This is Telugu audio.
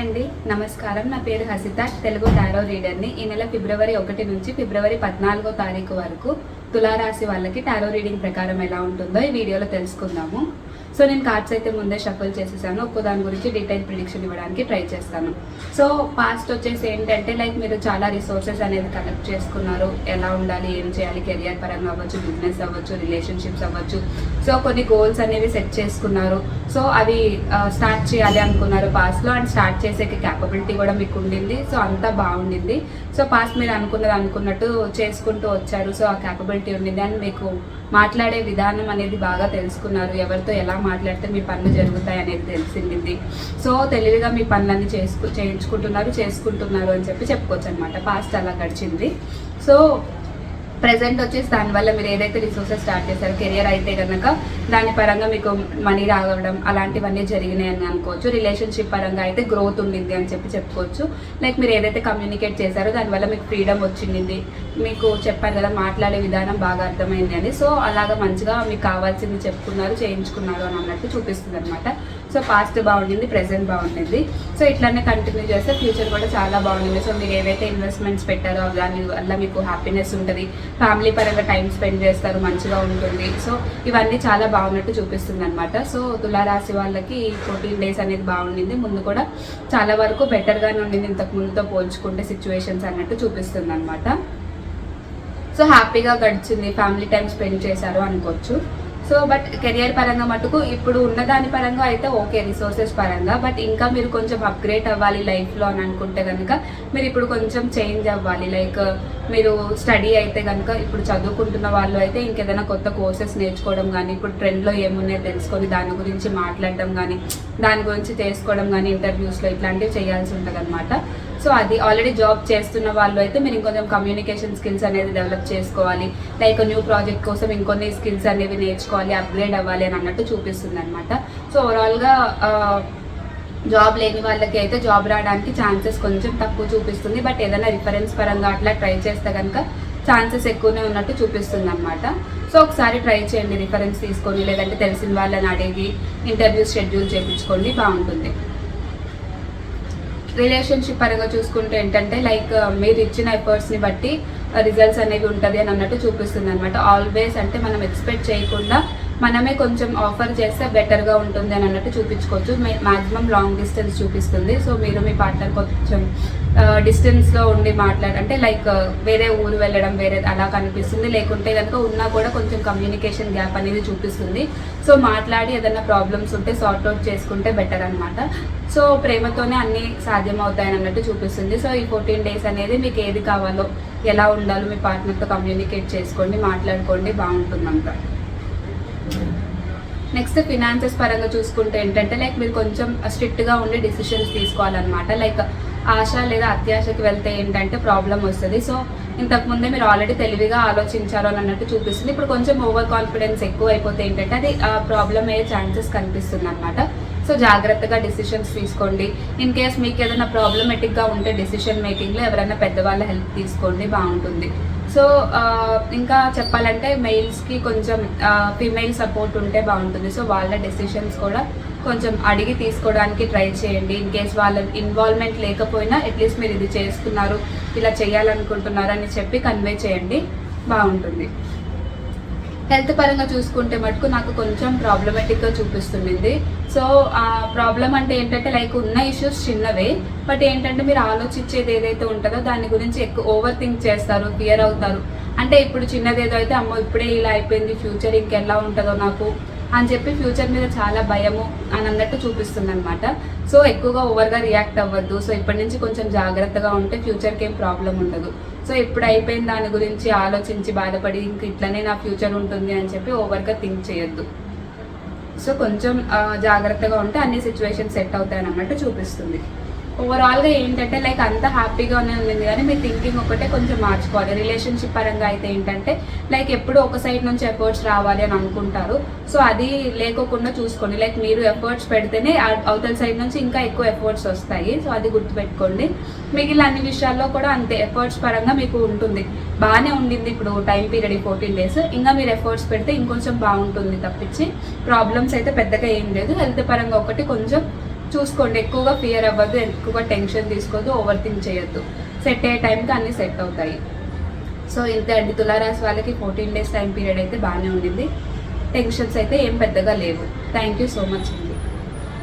అండి, నమస్కారం. నా పేరు హసిత, తెలుగు టారో రీడర్ని. ఈ నెల ఫిబ్రవరి 1 నుంచి ఫిబ్రవరి 14వ తారీఖు వరకు తులారాశి వాళ్ళకి టారో రీడింగ్ ప్రకారం ఎలా ఉంటుందో ఈ వీడియోలో తెలుసుకుందాము. సో నేను కార్డ్స్ అయితే ముందే షఫల్ చేసేసాను. ఒక్కో దాని గురించి డీటెయిల్ ప్రిడిక్షన్ ఇవ్వడానికి ట్రై చేస్తాను. సో పాస్ట్ వచ్చేసి ఏంటంటే మీరు చాలా రిసోర్సెస్ అనేది కలెక్ట్ చేసుకున్నారు. ఎలా ఉండాలి, ఏం చేయాలి, కెరియర్ పరంగా అవ్వచ్చు, బిజినెస్ అవ్వచ్చు, రిలేషన్షిప్స్ అవ్వచ్చు. సో కొన్ని గోల్స్ అనేవి సెట్ చేసుకున్నారు. సో అవి స్టార్ట్ చేయాలి అనుకున్నారు పాస్ట్లో, అండ్ స్టార్ట్ చేసే క్యాపబిలిటీ కూడా మీకు ఉండింది. సో అంతా బాగుండింది. సో పాస్ట్ మీరు అనుకున్నట్టు చేసుకుంటూ వచ్చారు. సో ఆ క్యాపబిలిటీ ఉండింది. అండ్ మీకు మాట్లాడే విధానం అనేది బాగా తెలుసుకున్నారు. ఎవరితో ఎలా మాట్లాడితే మీ పనులు జరుగుతాయి అనేది తెలిసింది. సో తెలివిగా మీ పనులన్నీ చేసుకుంటున్నారు అని చెప్పుకోవచ్చు అనమాట. పాస్ట్ అలా గడిచింది. సో ప్రజెంట్ వచ్చేసి దానివల్ల మీరు ఏదైతే రిసోర్సెస్ స్టార్ట్ చేశారో, కెరియర్ అయితే కనుక దాని పరంగా మీకు మనీ రావడం అలాంటివన్నీ జరిగినాయి అని అనుకోవచ్చు. రిలేషన్షిప్ పరంగా అయితే గ్రోత్ ఉండింది అని చెప్పుకోవచ్చు. మీరు ఏదైతే కమ్యూనికేట్ చేశారో దానివల్ల మీకు ఫ్రీడమ్ వచ్చింది. మీకు చెప్పారు కదా, మాట్లాడే విధానం బాగా అర్థమైంది అని. సో అలాగా మంచిగా మీకు కావాల్సింది చెప్పుకున్నారు, చేయించుకున్నారు అని అన్నట్టు చూపిస్తుంది అనమాట. సో పాస్ట్ బాగుండింది, ప్రెజెంట్ బాగుండింది. సో ఇట్లానే కంటిన్యూ చేస్తే ఫ్యూచర్ కూడా చాలా బాగుంటుంది. సో మీరు ఏవైతే ఇన్వెస్ట్మెంట్స్ పెట్టారో దాని వల్ల మీకు హ్యాపీనెస్ ఉంటుంది. ఫ్యామిలీ పరంగా టైం స్పెండ్ చేస్తారు, మంచిగా ఉంటుంది. సో ఇవన్నీ చాలా బాగున్నట్టు చూపిస్తుంది అనమాట. సో తులారాశి వాళ్ళకి 14 డేస్ అనేది బాగుండింది. ముందు కూడా చాలా వరకు బెటర్గానే ఉండింది ఇంతకు ముందుతో పోల్చుకుంటే సిచ్యువేషన్స్ అన్నట్టు చూపిస్తుంది అనమాట. సో హ్యాపీగా గడిచింది, ఫ్యామిలీ టైం స్పెండ్ చేశారు అనుకోవచ్చు. సో బట్ కెరియర్ పరంగా మటుకు ఇప్పుడు ఉన్నదాని పరంగా అయితే ఓకే, రిసోర్సెస్ పరంగా. బట్ ఇంకా మీరు కొంచెం అప్గ్రేడ్ అవ్వాలి లైఫ్లో అని అనుకుంటే కనుక మీరు ఇప్పుడు కొంచెం చేంజ్ అవ్వాలి. మీరు స్టడీ అయితే కనుక ఇప్పుడు చదువుకుంటున్న వాళ్ళు అయితే ఇంకేదైనా కొత్త కోర్సెస్ నేర్చుకోవడం కానీ, ఇప్పుడు ట్రెండ్లో ఏమున్నాయో తెలుసుకొని దాని గురించి మాట్లాడడం కానీ, దాని గురించి చేసుకోవడం కానీ, ఇంటర్వ్యూస్లో ఇట్లాంటివి చేయాల్సి ఉంటుంది అనమాట. సో అది ఆల్రెడీ జాబ్ చేస్తున్న వాళ్ళు అయితే మీరు ఇంకొంచెం కమ్యూనికేషన్ స్కిల్స్ అనేది డెవలప్ చేసుకోవాలి. న్యూ ప్రాజెక్ట్ కోసం ఇంకొన్ని స్కిల్స్ అనేవి నేర్చుకోవాలి, అప్గ్రేడ్ అవ్వాలి అని అన్నట్టు చూపిస్తుంది అనమాట. సో ఓవరాల్గా జాబ్ లేని వాళ్ళకి అయితే జాబ్ రావడానికి ఛాన్సెస్ కొంచెం తక్కువ చూపిస్తుంది. బట్ ఏదైనా రిఫరెన్స్ పరంగా అట్లా ట్రై చేస్తే కనుక ఛాన్సెస్ ఎక్కువనే ఉన్నట్టు చూపిస్తుంది అనమాట. సో ఒకసారి ట్రై చేయండి, రిఫరెన్స్ తీసుకొని, లేదంటే తెలిసిన వాళ్ళని అడిగి ఇంటర్వ్యూ షెడ్యూల్ చేయించుకోండి, బాగుంటుంది. రిలేషన్షిప్ పరంగా చూసుకుంటే ఏంటంటే మీరు ఇచ్చిన ఎఫర్ట్స్ని బట్టి రిజల్ట్స్ అనేవి ఉంటుంది అని అన్నట్టు చూపిస్తుంది అనమాట. ఆల్వేస్ అంటే మనం ఎక్స్పెక్ట్ చేయకుండా మనమే కొంచెం ఆఫర్ చేస్తే బెటర్గా ఉంటుంది అని అన్నట్టు చూపించుకోవచ్చు. మ్యాక్సిమం లాంగ్ డిస్టెన్స్ చూపిస్తుంది. సో మీరు మీ పార్ట్నర్ కొంచెం డిస్టెన్స్లో ఉండి అంటే వేరే ఊరు వెళ్ళడం వేరే అలా కనిపిస్తుంది. లేకుంటే కనుక ఉన్నా కూడా కొంచెం కమ్యూనికేషన్ గ్యాప్ అనేది చూపిస్తుంది. సో మాట్లాడి ఏదైనా ప్రాబ్లమ్స్ ఉంటే సార్ట్అవుట్ చేసుకుంటే బెటర్ అనమాట. సో ప్రేమతోనే అన్నీ సాధ్యం అవుతాయని అన్నట్టు చూపిస్తుంది. సో ఈ 14 డేస్ అనేది మీకు ఏది కావాలో, ఎలా ఉండాలో మీ పార్ట్నర్తో కమ్యూనికేట్ చేసుకోండి, మాట్లాడుకోండి, బాగుంటుందంట. నెక్స్ట్ ఫినాన్సెస్ పరంగా చూసుకుంటే ఏంటంటే మీరు కొంచెం స్ట్రిక్ట్గా ఉండి డిసిషన్స్ తీసుకోవాలన్నమాట. ఆశ లేదా అత్యాశకి వెళ్తే ఏంటంటే ప్రాబ్లం వస్తుంది. సో ఇంతకుముందే మీరు ఆల్రెడీ తెలివిగా ఆలోచించారు అని అన్నట్టు చూపిస్తుంది. ఇప్పుడు కొంచెం ఓవర్ కాన్ఫిడెన్స్ ఎక్కువ అయిపోతే ఏంటంటే అది ప్రాబ్లం అయ్యే ఛాన్సెస్ కనిపిస్తుంది అనమాట. సో జాగ్రత్తగా డిసిషన్స్ తీసుకోండి. ఇన్ కేస్ మీకు ఏదైనా ప్రాబ్లమేటిక్గా ఉంటే డిసిషన్ మేకింగ్లో ఎవరైనా పెద్దవాళ్ళ హెల్ప్ తీసుకోండి, బాగుంటుంది. సో ఇంకా చెప్పాలంటే మెయిల్స్కి కొంచెం ఫీమేల్ సపోర్ట్ ఉంటే బాగుంటుంది. సో వాళ్ళ డెసిషన్స్ కూడా కొంచెం అడిగి తీసుకోవడానికి ట్రై చేయండి. ఇన్ కేస్ వాళ్ళ ఇన్వాల్వ్మెంట్ లేకపోయినా అట్లీస్ట్ మీరు ఇది చేస్తున్నారు, ఇలా చేయాలనుకుంటున్నారు అని చెప్పి కన్వే చేయండి, బాగుంటుంది. హెల్త్ పరంగా చూసుకుంటే మటుకు నాకు కొంచెం ప్రాబ్లమేటిక్గా చూపిస్తుంది. సో ఆ ప్రాబ్లం అంటే ఏంటంటే ఉన్న ఇష్యూస్ చిన్నవే, బట్ ఏంటంటే మీరు ఆలోచించేది ఏదైతే ఉంటుందో దాని గురించి ఎక్కువ ఓవర్ థింక్ చేస్తారు, ఫియర్ అవుతారు. అంటే ఇప్పుడు చిన్నదేదో అయితే అమ్మో ఇప్పుడే ఇలా అయిపోయింది, ఫ్యూచర్ ఇంకెలా ఉంటుందో నాకు అని చెప్పి ఫ్యూచర్ మీద చాలా భయము అని అన్నట్టు చూపిస్తుంది అనమాట. సో ఎక్కువగా ఓవర్గా రియాక్ట్ అవ్వద్దు. సో ఇప్పటి నుంచి కొంచెం జాగ్రత్తగా ఉంటే ఫ్యూచర్కి ఏం ప్రాబ్లం ఉండదు. సో ఇప్పుడు అయిపోయిన దాని గురించి ఆలోచించి బాధపడి ఇంక ఇట్లనే నా ఫ్యూచర్ ఉంటుంది అని చెప్పి ఓవర్గా థింక్ చేయొద్దు. సో కొంచెం జాగ్రత్తగా ఉంటే అన్ని సిచ్యువేషన్స్ సెట్ అవుతాయని అన్నట్టు చూపిస్తుంది. ఓవరాల్గా ఏంటంటే అంత హ్యాపీగానే ఉంది, కానీ మీ థింకింగ్ ఒకటే కొంచెం మార్చుకోవాలి. రిలేషన్షిప్ పరంగా అయితే ఏంటంటే ఎప్పుడు ఒక సైడ్ నుంచి ఎఫర్ట్స్ రావాలి అని అనుకుంటారు. సో అది లేకోకుండా చూసుకోండి. మీరు ఎఫర్ట్స్ పెడితేనే అవతల సైడ్ నుంచి ఇంకా ఎక్కువ ఎఫర్ట్స్ వస్తాయి. సో అది గుర్తుపెట్టుకోండి. మిగిలిన అన్ని విషయాల్లో కూడా అంతే, ఎఫర్ట్స్ పరంగా మీకు ఉంటుంది, బాగానే ఉండింది. ఇప్పుడు టైం పీరియడ్ 14 డేస్ ఇంకా మీరు ఎఫర్ట్స్ పెడితే ఇంకొంచెం బాగుంటుంది తప్పించి ప్రాబ్లమ్స్ అయితే పెద్దగా ఏం లేదు. హెల్త్ పరంగా ఒకటి కొంచెం చూసుకోండి, ఎక్కువగా ఫియర్ అవ్వద్దు, ఎక్కువగా టెన్షన్ తీసుకోవద్దు, ఓవర్ థింక్ చేయొద్దు. సెట్ అయ్యే టైంకి అన్నీ సెట్ అవుతాయి. సో ఇంతే అండి, తులారాశి వాళ్ళకి 14 days టైం పీరియడ్ అయితే బాగానే ఉండింది. టెన్షన్స్ అయితే ఏం పెద్దగా లేవు. థ్యాంక్ యూ సో మచ్ అండి.